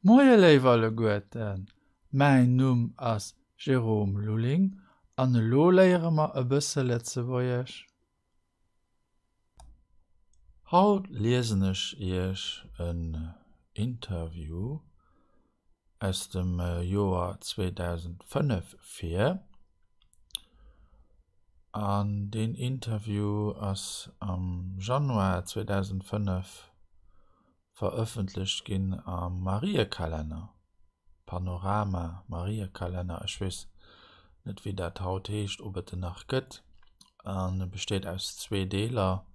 Moie Leiwerle Goeten, mein Numm ass Jerome Luling, an lo léiere ma e bësse letze woiech. Haut lesenech ich een Interview aus dem Joar 2005 fir. An den Interview ass am Januar 2005 veröffentlicht ginn am Mariakalender. Panorama, Mariakalender, ich weiß nicht, wie dat haut heescht, ob et nach gëtt. An besteht aus 2 Deeler,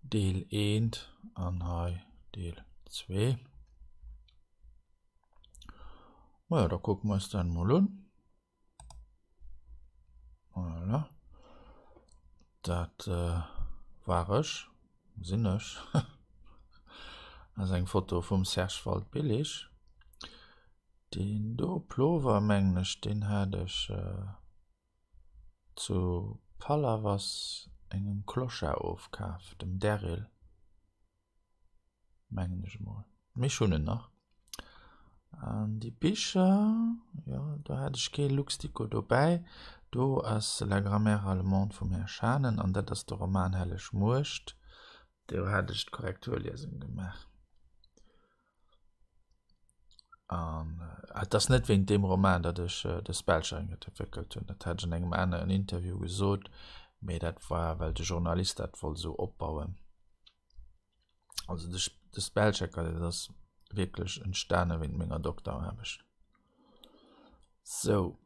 Deel 1 an Deel 2. Ja, da gucken wir uns dann mal an. Voilà. Dat war ich, sinnig. Das ist ein Foto vom Serge Billig. Den do Plovermänglisch, den hatte ich zu Palavas engem Kloscher aufgekauft, dem Daryl. Mänglisch mal. Mich schon noch. An die Bücher, ja, da hatte ich kein Luxtico dabei. Do as La Grammaire Allemande vom Herrn Schanen, und das ist der Roman Helle Schmurcht. Da hatte ich die Korrekturlesung gemacht. Das nicht wegen dem Roman, dass ich das Spellcheck entwickelt habe. Das hat ich in einem anderen Interview gesagt, aber das war, weil der Journalist das wohl so aufbauen. Also das Spellcheck, das wirklich entstanden wegen meiner Doktorarbeit. So,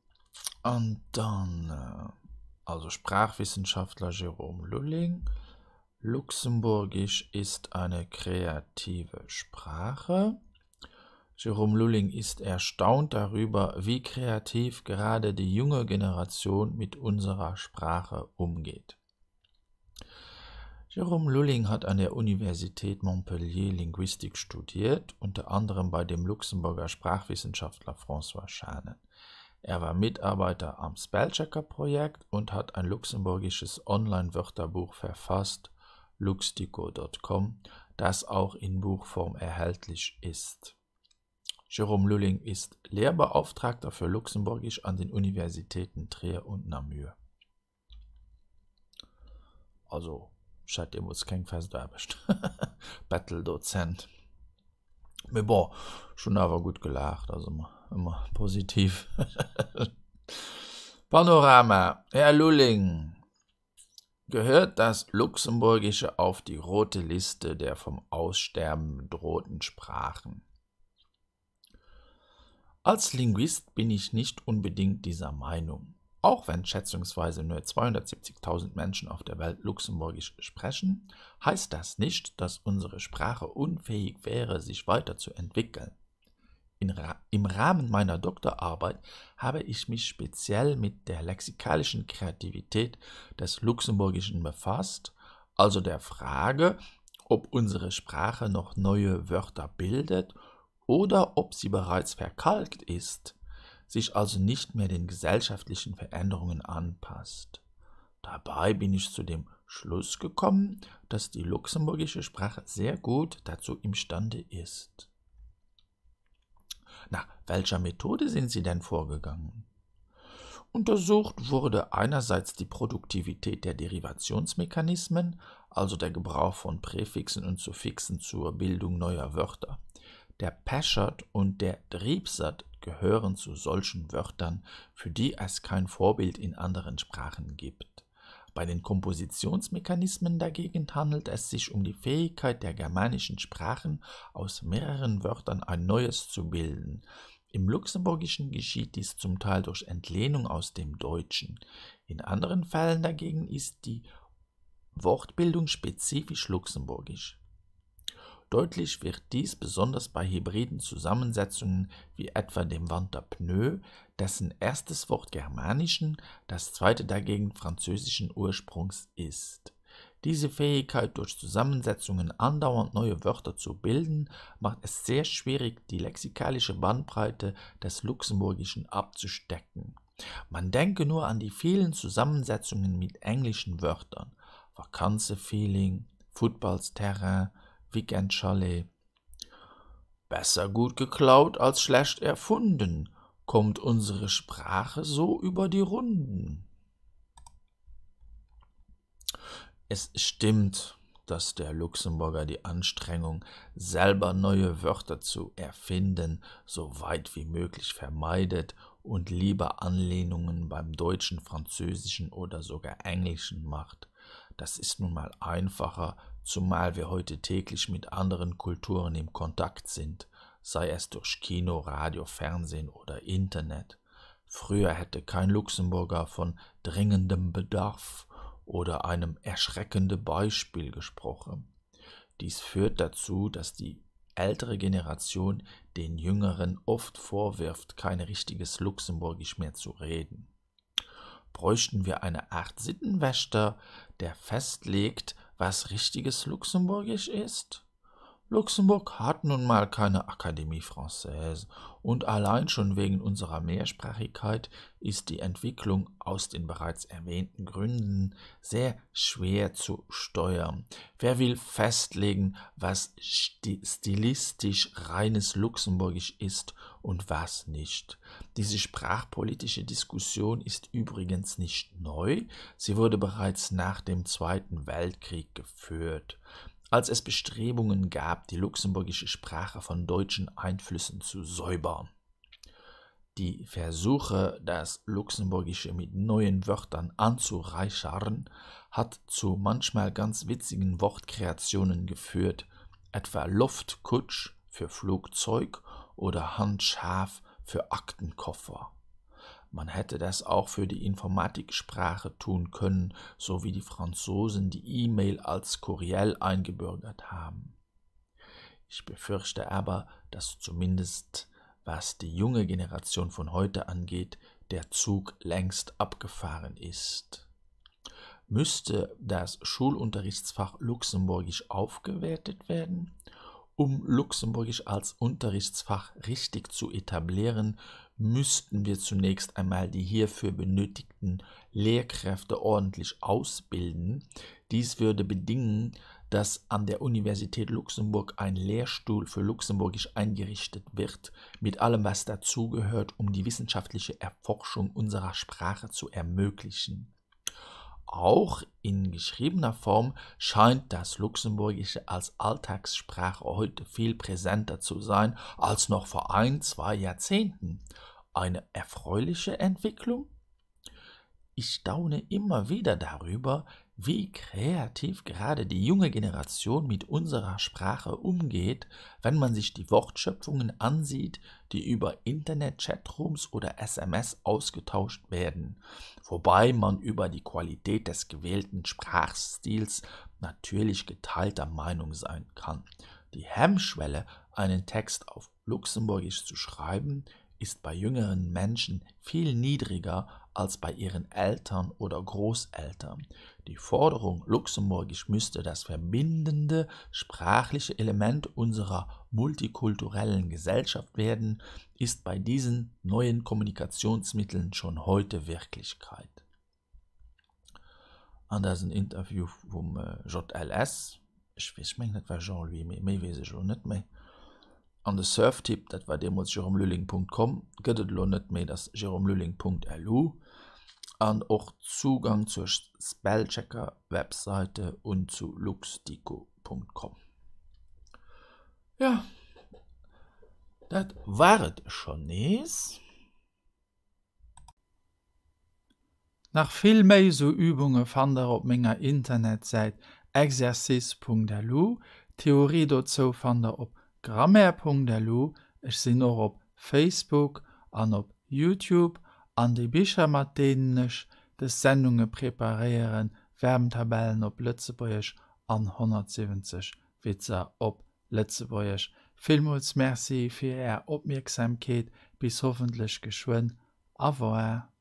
und dann, also Sprachwissenschaftler Jerome Luling. Luxemburgisch ist eine kreative Sprache. Jerome Luling ist erstaunt darüber, wie kreativ gerade die junge Generation mit unserer Sprache umgeht. Jerome Luling hat an der Universität Montpellier Linguistik studiert, unter anderem bei dem Luxemburger Sprachwissenschaftler François Schanen. Er war Mitarbeiter am Spellchecker-Projekt und hat ein luxemburgisches Online-Wörterbuch verfasst, luxtico.com, das auch in Buchform erhältlich ist. Jerome Luling ist Lehrbeauftragter für Luxemburgisch an den Universitäten Trier und Namur. Also, ich muss kein Festarbeit. Battle-Dozent. Aber boah, schon aber gut gelacht, also immer positiv. Panorama. Herr Luling, gehört das Luxemburgische auf die rote Liste der vom Aussterben bedrohten Sprachen? Als Linguist bin ich nicht unbedingt dieser Meinung. Auch wenn schätzungsweise nur 270.000 Menschen auf der Welt Luxemburgisch sprechen, heißt das nicht, dass unsere Sprache unfähig wäre, sich weiterzuentwickeln. Im Rahmen meiner Doktorarbeit habe ich mich speziell mit der lexikalischen Kreativität des Luxemburgischen befasst, also der Frage, ob unsere Sprache noch neue Wörter bildet oder ob sie bereits verkalkt ist, sich also nicht mehr den gesellschaftlichen Veränderungen anpasst. Dabei bin ich zu dem Schluss gekommen, dass die luxemburgische Sprache sehr gut dazu imstande ist. Nach welcher Methode sind Sie denn vorgegangen? Untersucht wurde einerseits die Produktivität der Derivationsmechanismen, also der Gebrauch von Präfixen und Suffixen zur Bildung neuer Wörter. Der Peschert und der Driebsat gehören zu solchen Wörtern, für die es kein Vorbild in anderen Sprachen gibt. Bei den Kompositionsmechanismen dagegen handelt es sich um die Fähigkeit der germanischen Sprachen, aus mehreren Wörtern ein neues zu bilden. Im Luxemburgischen geschieht dies zum Teil durch Entlehnung aus dem Deutschen. In anderen Fällen dagegen ist die Wortbildung spezifisch luxemburgisch. Deutlich wird dies besonders bei hybriden Zusammensetzungen wie etwa dem Wörter Pneu, dessen erstes Wort germanischen, das zweite dagegen französischen Ursprungs ist. Diese Fähigkeit, durch Zusammensetzungen andauernd neue Wörter zu bilden, macht es sehr schwierig, die lexikalische Bandbreite des Luxemburgischen abzustecken. Man denke nur an die vielen Zusammensetzungen mit englischen Wörtern: Vacances-Feeling, Footballsterrain, Weekend Chalet. Besser gut geklaut als schlecht erfunden, kommt unsere Sprache so über die Runden. Es stimmt, dass der Luxemburger die Anstrengung, selber neue Wörter zu erfinden, so weit wie möglich vermeidet und lieber Anlehnungen beim Deutschen, Französischen oder sogar Englischen macht. Das ist nun mal einfacher, zumal wir heute täglich mit anderen Kulturen im Kontakt sind, sei es durch Kino, Radio, Fernsehen oder Internet. Früher hätte kein Luxemburger von dringendem Bedarf oder einem erschreckenden Beispiel gesprochen. Dies führt dazu, dass die ältere Generation den Jüngeren oft vorwirft, kein richtiges Luxemburgisch mehr zu reden. Bräuchten wir eine Art Sittenwächter, der festlegt, was richtiges Luxemburgisch ist? Luxemburg hat nun mal keine Akademie Française und allein schon wegen unserer Mehrsprachigkeit ist die Entwicklung aus den bereits erwähnten Gründen sehr schwer zu steuern. Wer will festlegen, was stilistisch reines Luxemburgisch ist und was nicht? Diese sprachpolitische Diskussion ist übrigens nicht neu, sie wurde bereits nach dem Zweiten Weltkrieg geführt, als es Bestrebungen gab, die luxemburgische Sprache von deutschen Einflüssen zu säubern. Die Versuche, das Luxemburgische mit neuen Wörtern anzureichern, hat zu manchmal ganz witzigen Wortkreationen geführt, etwa Luftkutsch für Flugzeug oder Handscharf für Aktenkoffer. Man hätte das auch für die Informatiksprache tun können, so wie die Franzosen die E-Mail als Courriel eingebürgert haben. Ich befürchte aber, dass zumindest, was die junge Generation von heute angeht, der Zug längst abgefahren ist. Müsste das Schulunterrichtsfach Luxemburgisch aufgewertet werden? Um Luxemburgisch als Unterrichtsfach richtig zu etablieren, müssten wir zunächst einmal die hierfür benötigten Lehrkräfte ordentlich ausbilden. Dies würde bedingen, dass an der Universität Luxemburg ein Lehrstuhl für Luxemburgisch eingerichtet wird, mit allem, was dazugehört, um die wissenschaftliche Erforschung unserer Sprache zu ermöglichen. Auch in geschriebener Form scheint das Luxemburgische als Alltagssprache heute viel präsenter zu sein als noch vor 1-2 Jahrzehnten. Eine erfreuliche Entwicklung? Ich staune immer wieder darüber, wie kreativ gerade die junge Generation mit unserer Sprache umgeht, wenn man sich die Wortschöpfungen ansieht, die über Internet-Chatrooms oder SMS ausgetauscht werden, wobei man über die Qualität des gewählten Sprachstils natürlich geteilter Meinung sein kann. Die Hemmschwelle, einen Text auf Luxemburgisch zu schreiben, ist bei jüngeren Menschen viel niedriger als bei ihren Eltern oder Großeltern. Die Forderung, Luxemburgisch müsste das verbindende sprachliche Element unserer multikulturellen Gesellschaft werden, ist bei diesen neuen Kommunikationsmitteln schon heute Wirklichkeit. Und das ist ein Interview vom JLS. Ich weiß nicht, was Jean-Louis, mehr weiß ich schon nicht mehr. An de Surftipp, dat war demos jeromlülling.com, gëtt lo net méi das jeromlülling.lu, an och Zugang zur Spellchecker-Webseite und zu luxdico.com. Ja, dat waret schon nees. Nach viel méi so Übunge fand op ménger Internetseite exercice.lu, Theorie dazu fand op Grammaire.lu, ich sinn auch op Facebook, an op YouTube, an die Bücher mat denen ich des Sendungen präparieren, Wärmtabellen op Lützeburgisch an 170 Witzer op Lützeburgisch. Vielmals merci für Ihre Aufmerksamkeit, bis hoffentlich geschwind. Au revoir.